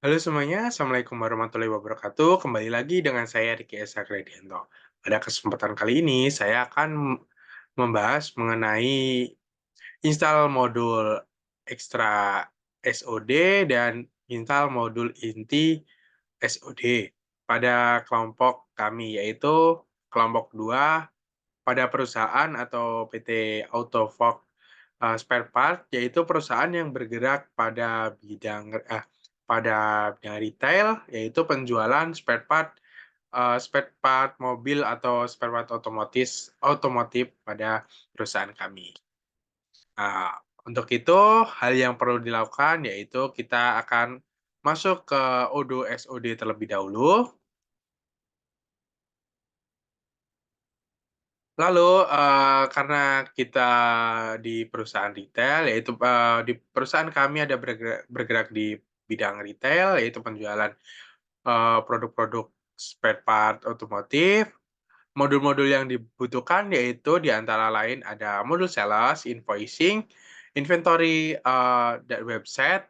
Halo semuanya, Assalamualaikum warahmatullahi wabarakatuh. Kembali lagi dengan saya Riki Esa Kredianto. Pada kesempatan kali ini, saya akan membahas mengenai install modul ekstra SOD dan install modul inti SOD pada kelompok kami, yaitu kelompok 2 pada perusahaan atau PT Autofog Spare Part, yaitu perusahaan yang bergerak pada bidang retail, yaitu penjualan spare part mobil atau spare part otomotif pada perusahaan kami. Nah, untuk itu, hal yang perlu dilakukan yaitu kita akan masuk ke Odoo SOD terlebih dahulu. Lalu, karena kita di perusahaan retail, yaitu, di perusahaan kami ada bergerak di bidang retail, yaitu penjualan, produk-produk spare part otomotif. Modul-modul yang dibutuhkan yaitu di antara lain ada modul sales, invoicing, inventory, dan website,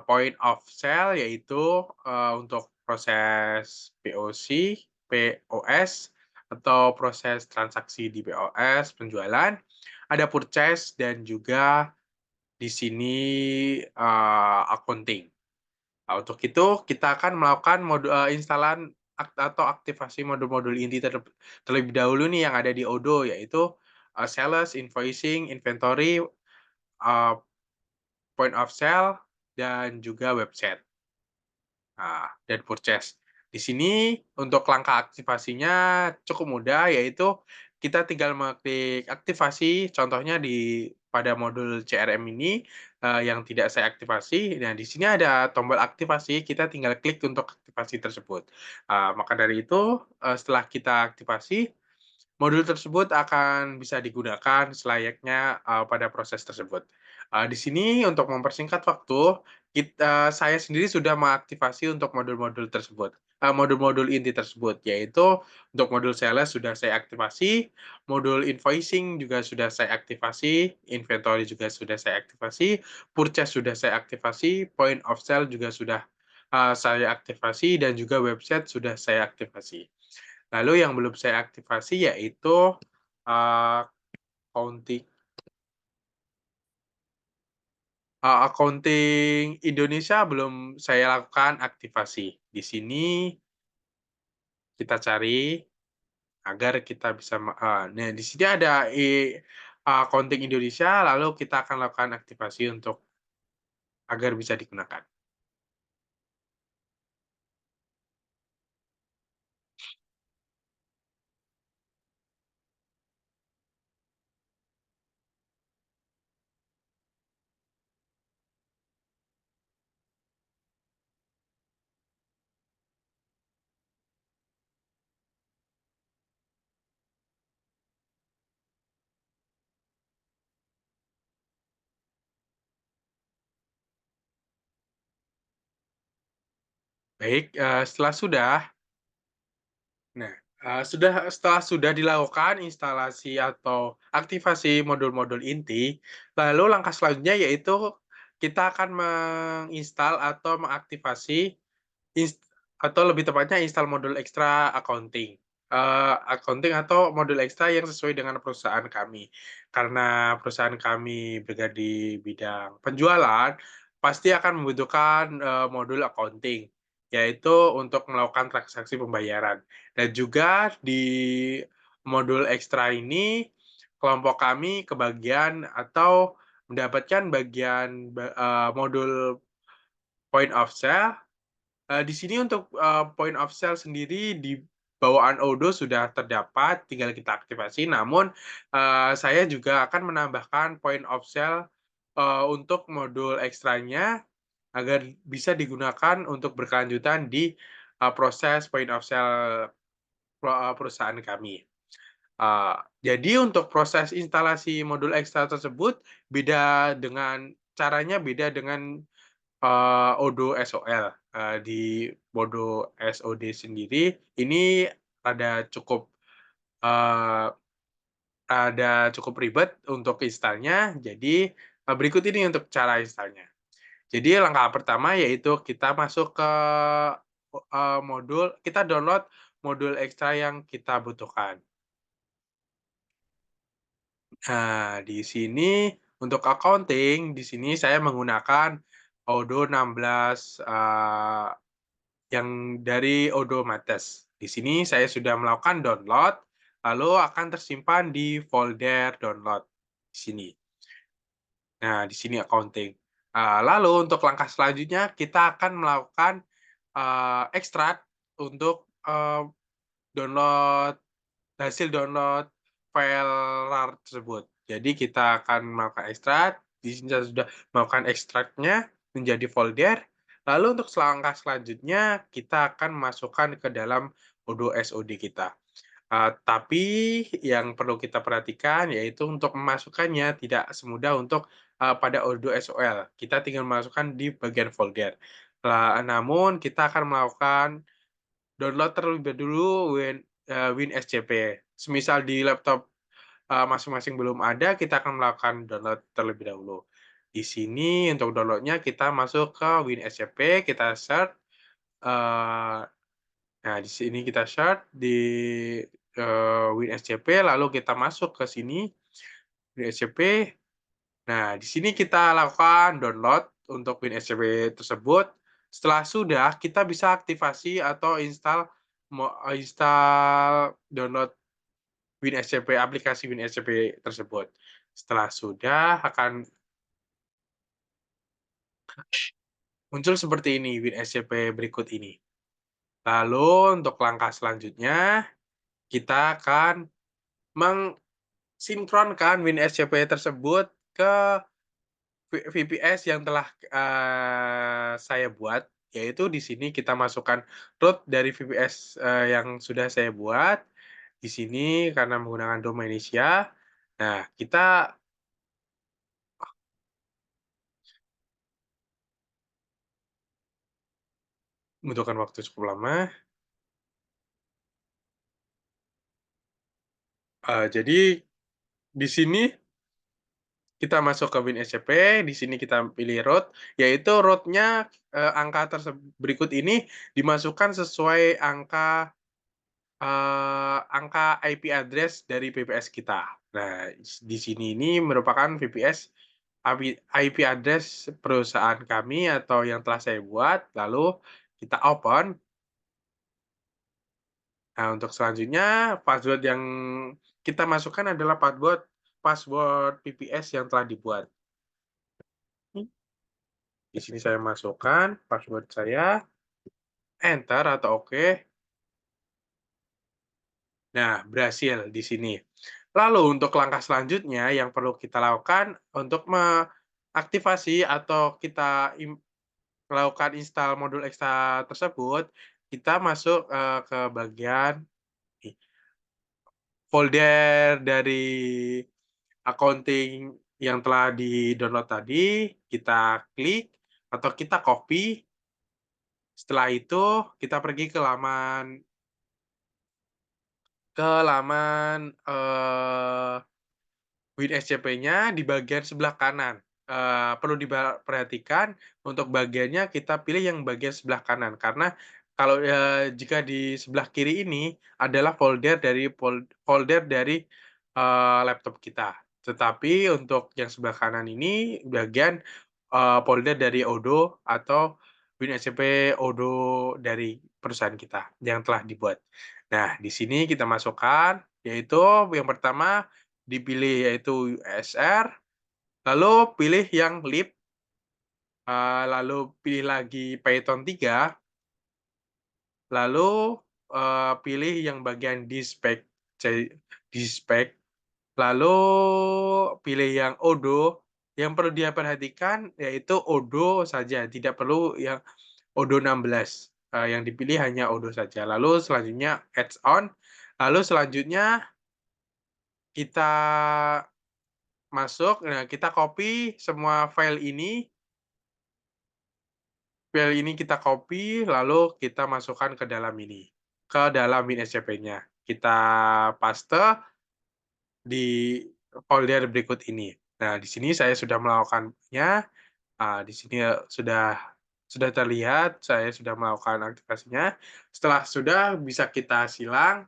point of sale yaitu, untuk proses POS atau proses transaksi di POS, penjualan, ada purchase dan juga di sini, accounting. Nah, untuk itu kita akan melakukan instalan atau aktivasi modul-modul inti terlebih dahulu nih yang ada di Odoo, yaitu, sales, invoicing, inventory, eee, point of sale, dan juga website. Dan purchase. Di sini untuk langkah aktivasinya cukup mudah, yaitu kita tinggal mengklik aktivasi, contohnya pada modul CRM ini, yang tidak saya aktivasi. Nah, di sini ada tombol aktivasi, kita tinggal klik untuk aktivasi tersebut. Maka dari itu, setelah kita aktivasi, modul tersebut akan bisa digunakan selayaknya, pada proses tersebut. Di sini untuk mempersingkat waktu, saya sendiri sudah mengaktifasi untuk modul-modul tersebut, modul-modul inti tersebut, yaitu untuk modul sales sudah saya aktivasi, modul invoicing juga sudah saya aktivasi, inventory juga sudah saya aktivasi, purchase sudah saya aktivasi, point of sale juga sudah, saya aktivasi, dan juga website sudah saya aktivasi. Lalu yang belum saya aktivasi yaitu, eee, accounting accounting Indonesia belum saya lakukan aktivasi. Di sini kita cari agar kita bisa nah di sini ada accounting Indonesia, lalu kita akan lakukan aktivasi untuk agar bisa digunakan. Baik, Nah, setelah sudah dilakukan instalasi atau aktivasi modul-modul inti, lalu langkah selanjutnya yaitu kita akan menginstal atau mengaktifasi ins atau lebih tepatnya install modul ekstra accounting atau modul ekstra yang sesuai dengan perusahaan kami. Karena perusahaan kami bergerak di bidang penjualan, pasti akan membutuhkan, modul accounting, yaitu untuk melakukan transaksi pembayaran. Dan juga di modul ekstra ini, kelompok kami kebagian atau mendapatkan modul point of sale. Di sini untuk, point of sale sendiri di bawaan Odoo sudah terdapat, tinggal kita aktivasi. Namun, saya juga akan menambahkan point of sale, untuk modul ekstranya agar bisa digunakan untuk berkelanjutan di, proses point of sale perusahaan kami. Eee, jadi untuk proses instalasi modul ekstra tersebut beda dengan Odoo SOL. Di Odoo SOD sendiri ini ada cukup, eee, ada cukup ribet untuk install-nya, jadi, berikut ini untuk cara install-nya. Jadi langkah pertama yaitu kita masuk ke, modul kita download modul ekstra yang kita butuhkan. Nah, di sini untuk accounting, di sini saya menggunakan Odoo 16, yang dari Odomates. Di sini saya sudah melakukan download, lalu akan tersimpan di folder download, di sini. Nah, di sini accounting. Lalu untuk langkah selanjutnya kita akan melakukan, ekstrak untuk, download hasil download file RAR tersebut. Jadi kita akan melakukan ekstrak, di sini saya sudah melakukan ekstraknya menjadi folder, lalu untuk langkah selanjutnya kita akan masukkan ke dalam Odoo SOD kita. Tapi yang perlu kita perhatikan yaitu untuk memasukkannya tidak semudah untuk, pada Odoo SOL. Kita tinggal masukkan di bagian folder. Namun kita akan melakukan download terlebih dulu WinSCP. Semisal di laptop, masing-masing belum ada, kita akan melakukan download terlebih dahulu. Di sini untuk download-nya kita masuk ke WinSCP, kita search, eee nah, di sini kita search di, WinSCP, lalu kita masuk ke sini, WinSCP. Nah, di sini kita lakukan download untuk WinSCP tersebut. Setelah sudah, kita bisa aktivasi atau install download WinSCP, aplikasi WinSCP tersebut. Setelah sudah, akan muncul seperti ini WinSCP berikut ini. Lalu untuk langkah selanjutnya, kita akan sinkronkan WinSCP tersebut ke VPS yang telah, saya buat, yaitu di sini kita masukkan root dari VPS, yang sudah saya buat. Di sini karena menggunakan Domainisia, nah kita membutuhkan waktu cukup lama, jadi di sini kita masuk ke WinSCP, di sini kita pilih root, yaitu root-nya, angka berikut ini dimasukkan sesuai angka IP address dari VPS kita. Nah, di sini ini merupakan VPS IP address perusahaan kami atau yang telah saya buat, lalu kita open. Nah, untuk selanjutnya password yang kita masukkan adalah password password VPS yang telah dibuat. Di sini saya masukkan password saya, enter atau oke. Nah, berhasil di sini. Lalu untuk langkah selanjutnya yang perlu kita lakukan untuk mengaktifasi atau kita melakukan install modul ekstra tersebut, kita masuk, ke bagian folder dari accounting yang telah di-download tadi, kita klik atau kita copy. Setelah itu kita pergi ke laman, WinSCP-nya di bagian sebelah kanan. Perlu diperhatikan untuk bagiannya kita pilih yang bagian sebelah kanan, karena kalau, jika di sebelah kiri ini adalah folder dari, laptop kita. Tetapi untuk yang sebelah kanan ini bagian, folder dari Odoo atau WinSCP Odoo dari perusahaan kita yang telah dibuat. Nah, di sini kita masukkan, yaitu yang pertama dipilih yaitu USR, lalu pilih yang lib, lalu pilih lagi Python 3, lalu, pilih yang bagian dispatch, lalu pilih yang Odoo. Yang perlu dia perhatikan yaitu Odoo saja, tidak perlu yang Odoo 16, yang dipilih hanya Odoo saja. Lalu selanjutnya adds on, lalu selanjutnya kita masuk, nah kita copy semua file ini kita copy, lalu kita masukkan ke dalam ini, ke dalam WinSCP-nya. Kita paste di folder berikut ini. Nah, di sini saya sudah melakukannya, Di sini sudah terlihat saya sudah melakukan aktivasinya. Setelah sudah bisa kita silang,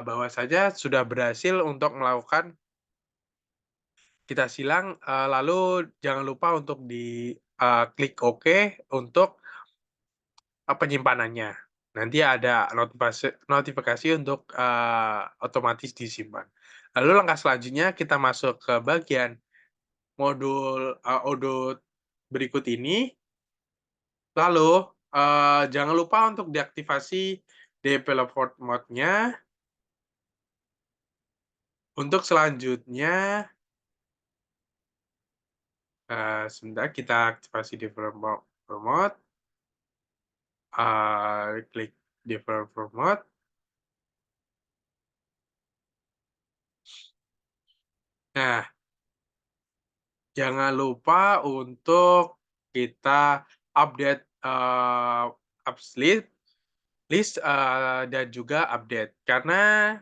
bahwasanya sudah berhasil untuk melakukan kita silang, lalu jangan lupa untuk klik OK untuk, penyimpanannya. Nanti ada notifikasi untuk, otomatis disimpan. Lalu langkah selanjutnya kita masuk ke bagian modul, Odoo berikut ini, lalu, jangan lupa untuk diaktifasi developer mode-nya. Untuk selanjutnya, sebentar kita aktifasi developer mode, klik developer mode. Nah, jangan lupa untuk kita update, apps list, dan juga update. Karena,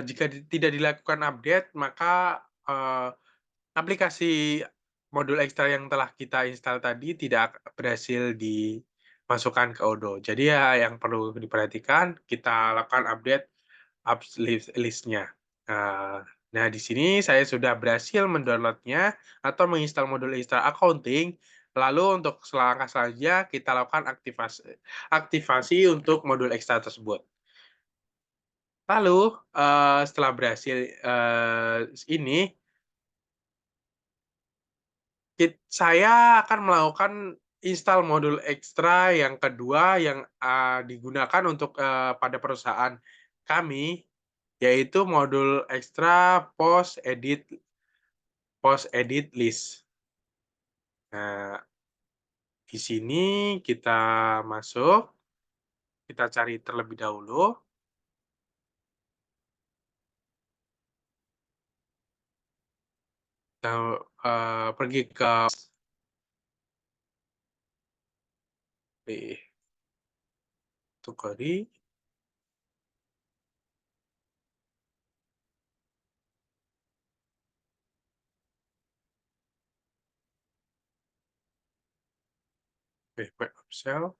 jika tidak dilakukan update, maka, aplikasi modul ekstra yang telah kita install tadi tidak berhasil dimasukkan ke Odoo. Jadi ya yang perlu diperhatikan, kita lakukan update apps list-nya. Eee, nah di sini saya sudah berhasil mendownload-nya atau menginstal modul Extra Accounting, lalu untuk langkah selanjutnya kita lakukan aktivasi untuk modul ekstra tersebut. Lalu, setelah berhasil, ini, saya akan melakukan install modul ekstra yang kedua yang, digunakan untuk, pada perusahaan kami, yaitu modul ekstra post edit list. Nah, di sini kita masuk, kita cari terlebih dahulu, kita, pergi ke untuk query, web Excel,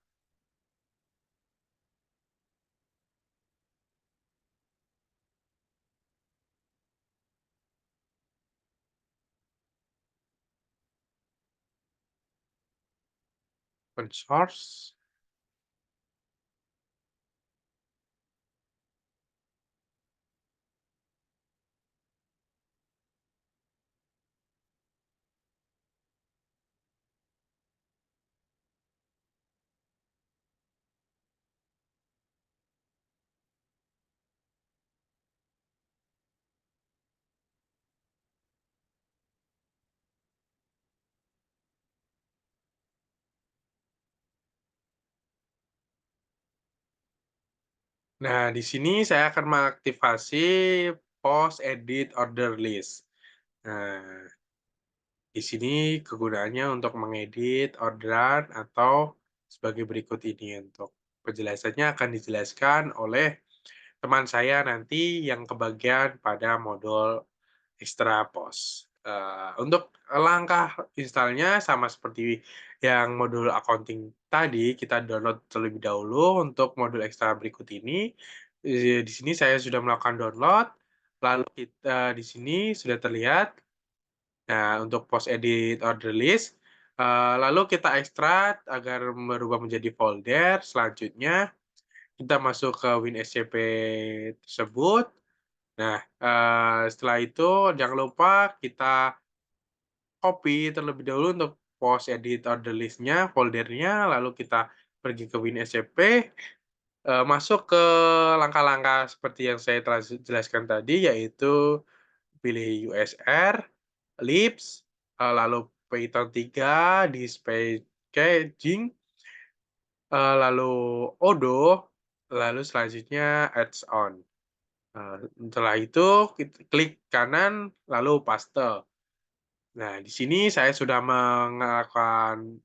open source. Nah, di sini saya akan mengaktifasi post edit order list. Nah, di sini kegunaannya untuk mengedit orderan atau sebagai berikut ini. Untuk penjelasannya akan dijelaskan oleh teman saya nanti yang kebagian pada modul Extra Pos. Untuk langkah install-nya sama seperti yang modul accounting tadi, kita download terlebih dahulu untuk modul ekstra berikut ini. Di sini saya sudah melakukan download, lalu di sini sudah terlihat. Nah, untuk post edit order list, lalu kita ekstrak agar berubah menjadi folder. Selanjutnya, kita masuk ke WinSCP tersebut. Nah, setelah itu jangan lupa kita copy terlebih dahulu untuk post edit order list-nya, foldernya, lalu kita pergi ke WinSCP, masuk ke langkah-langkah seperti yang saya telah jelaskan tadi, yaitu pilih USR, libs, lalu Python 3, display packaging, lalu Odoo, lalu selanjutnya adds on. Setelah itu klik kanan, lalu paste. Nah, di sini saya sudah melakukan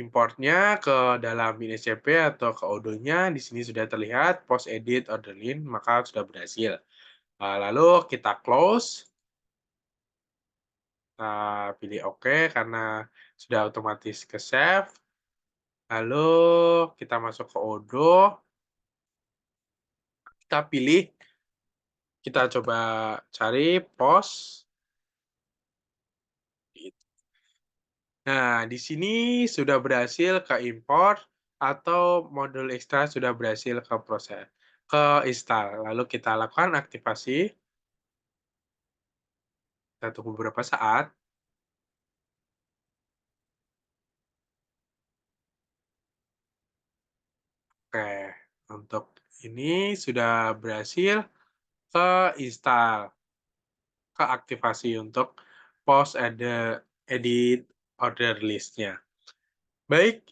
importnya ke dalam INSCP atau ke Odoo-nya. Di sini sudah terlihat post edit order list, maka sudah berhasil. Lalu kita close. Kita pilih oke karena sudah otomatis ke-save. Lalu kita masuk ke Odoo, kita pilih, kita coba cari pos. Nah, di sini sudah berhasil ke-import atau modul ekstra sudah berhasil ke-install. Lalu kita lakukan aktivasi, kita tunggu beberapa saat. Oke, untuk ini sudah berhasil ke-install, keaktifasi untuk post edit order list-nya. Baik,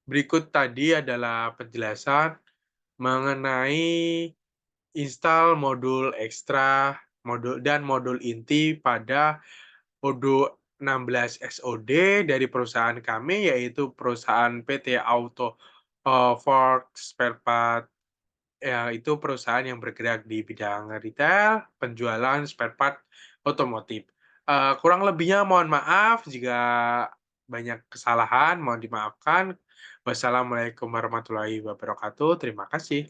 berikut tadi adalah penjelasan mengenai install modul ekstra, modul inti pada Odoo 16 SOD dari perusahaan kami, yaitu perusahaan PT Auto, Works Spare Part, ya itu perusahaan yang bergerak di bidang retail, penjualan spare part otomotif. Kurang lebihnya mohon maaf jika banyak kesalahan, mohon dimaafkan. Wassalamualaikum warahmatullahi wabarakatuh. Terima kasih.